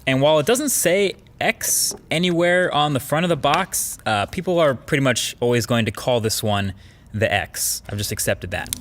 And while it doesn't say X anywhere on the front of the box, people are pretty much always going to call this one the X. I've just accepted that.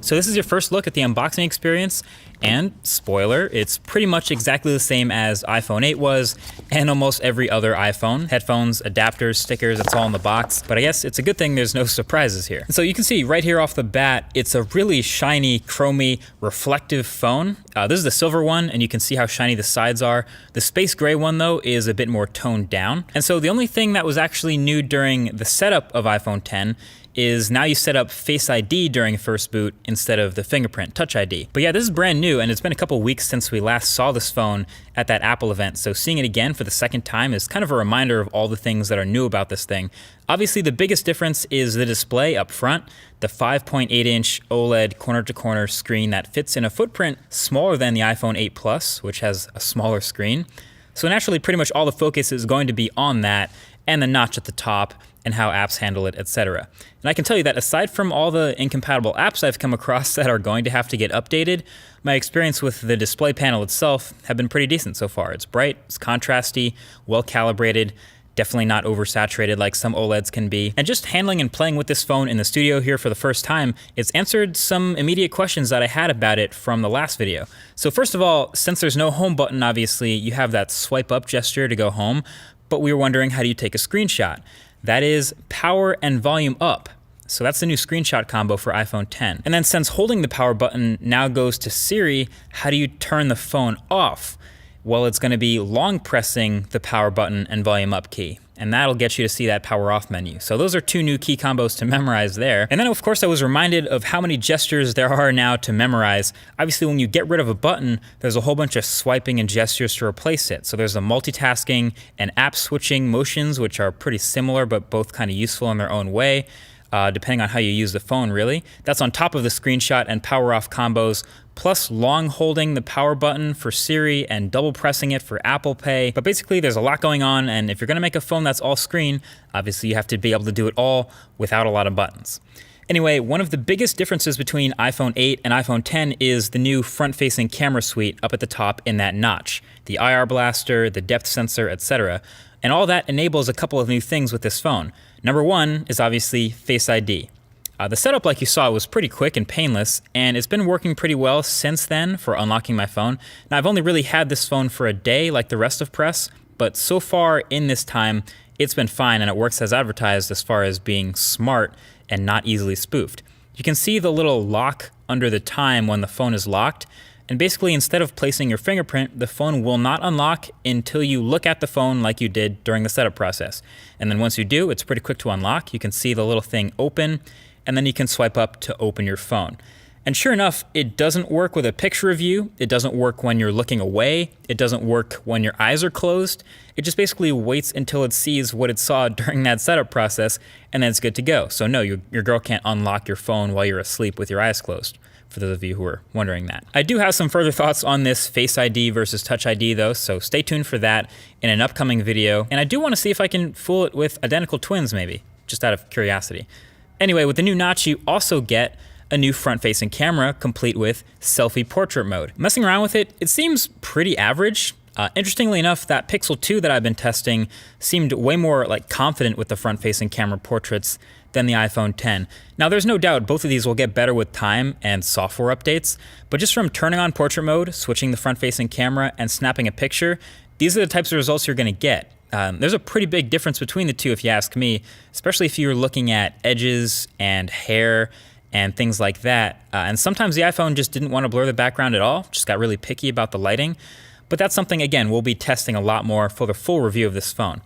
So this is your first look at the unboxing experience, and spoiler, it's pretty much exactly the same as iPhone 8 was, and almost every other iPhone. Headphones, adapters, stickers, it's all in the box, but I guess it's a good thing there's no surprises here. And so you can see right here off the bat, it's a really shiny, chromy, reflective phone. This is the silver one, and you can see how shiny the sides are. The space gray one, though, is a bit more toned down. And so the only thing that was actually new during the setup of iPhone 10 is now you set up Face ID during first boot instead of the fingerprint Touch ID. But yeah, this is brand new, and it's been a couple weeks since we last saw this phone at that Apple event, so seeing it again for the second time is kind of a reminder of all the things that are new about this thing. Obviously, the biggest difference is the display up front, the 5.8-inch OLED corner-to-corner screen that fits in a footprint smaller than the iPhone 8 Plus, which has a smaller screen. So naturally, pretty much all the focus is going to be on that, and the notch at the top, and how apps handle it, etc. And I can tell you that aside from all the incompatible apps I've come across that are going to have to get updated, my experience with the display panel itself have been pretty decent so far. It's bright, it's contrasty, well calibrated, definitely not oversaturated like some OLEDs can be. And just handling and playing with this phone in the studio here for the first time, it's answered some immediate questions that I had about it from the last video. So first of all, since there's no home button, obviously, you have that swipe up gesture to go home, but we were wondering, how do you take a screenshot? That is power and volume up. So that's the new screenshot combo for iPhone 10. And then since holding the power button now goes to Siri, how do you turn the phone off? Well, it's gonna be long pressing the power button and volume up key, and that'll get you to see that power off menu. So those are two new key combos to memorize there. And then of course I was reminded of how many gestures there are now to memorize. Obviously when you get rid of a button, there's a whole bunch of swiping and gestures to replace it. So there's the multitasking and app switching motions, which are pretty similar but both kind of useful in their own way. Depending on how you use the phone, really. That's on top of the screenshot and power off combos, plus long holding the power button for Siri and double pressing it for Apple Pay. But basically there's a lot going on, and if you're gonna make a phone that's all screen, obviously you have to be able to do it all without a lot of buttons. Anyway, one of the biggest differences between iPhone 8 and iPhone 10 is the new front-facing camera suite up at the top in that notch. The IR blaster, the depth sensor, etc. And all that enables a couple of new things with this phone. Number one is obviously Face ID. The setup, like you saw, was pretty quick and painless, and it's been working pretty well since then for unlocking my phone. Now, I've only really had this phone for a day like the rest of press, but so far in this time, it's been fine, and it works as advertised as far as being smart and not easily spoofed. You can see the little lock under the time when the phone is locked, and basically instead of placing your fingerprint, the phone will not unlock until you look at the phone like you did during the setup process. And then once you do, it's pretty quick to unlock. You can see the little thing open, and then you can swipe up to open your phone. And sure enough, it doesn't work with a picture of you. It doesn't work when you're looking away. It doesn't work when your eyes are closed. It just basically waits until it sees what it saw during that setup process, and then it's good to go. So no, your girl can't unlock your phone while you're asleep with your eyes closed, for those of you who are wondering that. I do have some further thoughts on this Face ID versus Touch ID though, so stay tuned for that in an upcoming video. And I do want to see if I can fool it with identical twins maybe, just out of curiosity. Anyway, with the new notch, you also get a new front-facing camera complete with selfie portrait mode. Messing around with it, it seems pretty average. Interestingly enough, that Pixel 2 that I've been testing seemed way more like confident with the front-facing camera portraits than the iPhone 10. Now there's no doubt both of these will get better with time and software updates, but just from turning on portrait mode, switching the front-facing camera, and snapping a picture, these are the types of results you're gonna get. There's a pretty big difference between the two if you ask me, especially if you're looking at edges and hair and things like that. And sometimes the iPhone just didn't want to blur the background at all, just got really picky about the lighting. But that's something, again, we'll be testing a lot more for the full review of this phone.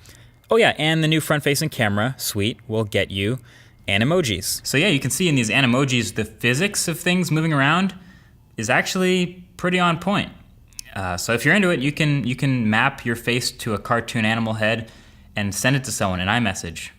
Oh yeah, and the new front-facing camera suite will get you Animojis. So yeah, you can see in these Animojis, the physics of things moving around is actually pretty on point. So if you're into it, you can map your face to a cartoon animal head and send it to someone in iMessage.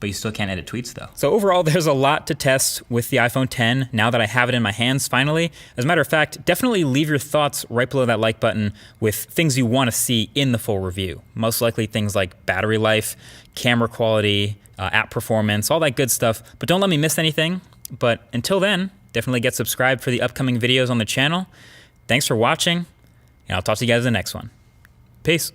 But you still can't edit tweets though. So overall, there's a lot to test with the iPhone 10 now that I have it in my hands finally. As a matter of fact, definitely leave your thoughts right below that like button with things you want to see in the full review. Most likely things like battery life, camera quality, app performance, all that good stuff. But don't let me miss anything. But until then, Definitely get subscribed for the upcoming videos on the channel. Thanks for watching, and I'll talk to you guys in the next one. Peace.